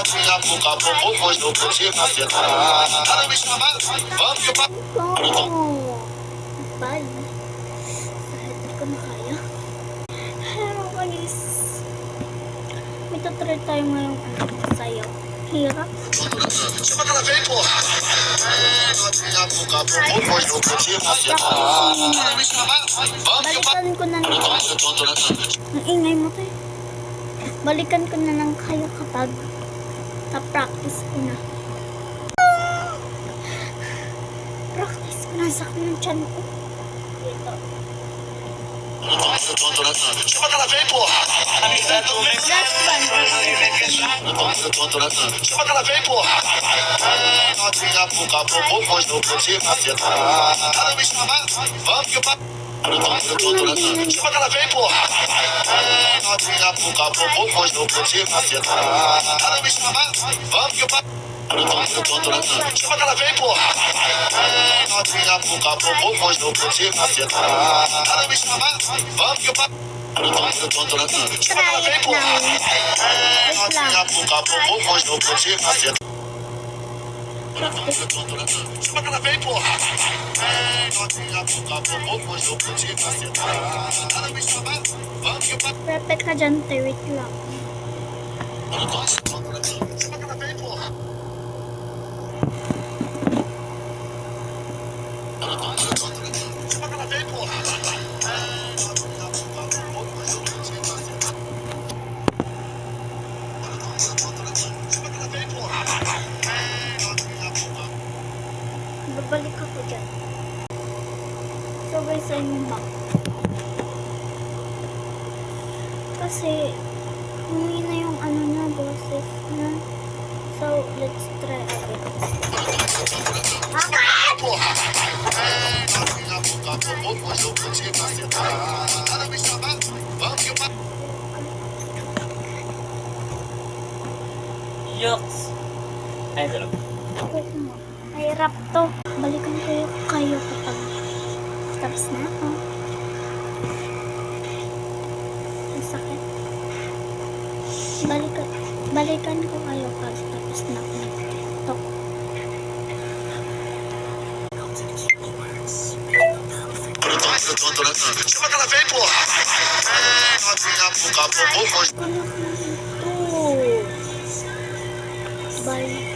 Novinha pro caboclo, pois não podia macetar. Ela me chama, vamos que eu passo. Bye. Hindi ko na kaya. Hello guys. May tutry tayo ngayong sayo. Hirap. Chama que ela vem, porra. Novinha pro caboclo, pois não podia macetar. Ela me chama, vamos que eu passo. Balikan ko na lang. Ang ingay mo tayo. Balikan ko na lang kayo kapag na-practice ko na. Practice ko na sa ng tiyan ko. Dito. Chama que ela vem, porra. Last one. Chama que ela vem, porra. Novinha pro caboclo, pois não podia macetar. Ela me chama, vamos que eu passo. Chama que ela vem, porra. Novinha pro caboclo, pois não podia macetar. Ela me chama, vamos que eu passo. Chama que ela vem, porra. Novinha pro caboclo, pois não podia macetar. Ela me chama, vamos que eu passo. Chama que ela vem, porra. Novinha pro caboclo, pois não podia macetar. Chama que ela vem, porra. Novinha pro caboclo, pois não podia macetar. Ela me chama, vamos que eu passo. Perfect ka dyan, te. Wait lang. Chama que ela vem, porra. Chama que ela vem, porra. Chama que ela vem, porra. Babalik ako dyan. So guys, I'm back. Kasi, humingi na yung ano na, boses na. So, let's try again. Porra. Novinha pro caboclo, pois não podia macetar. Ela me chama, vamos que eu passo. Yucks! Ay, sarap. Mahirap to. Balikan ko kayo kapag tapos na ako. Ang sakit. Balikan ko kayo pag tapos na ako nag-tiktok. Chama que ela vem, porra. Novinha pro caboclo, pois. Bye.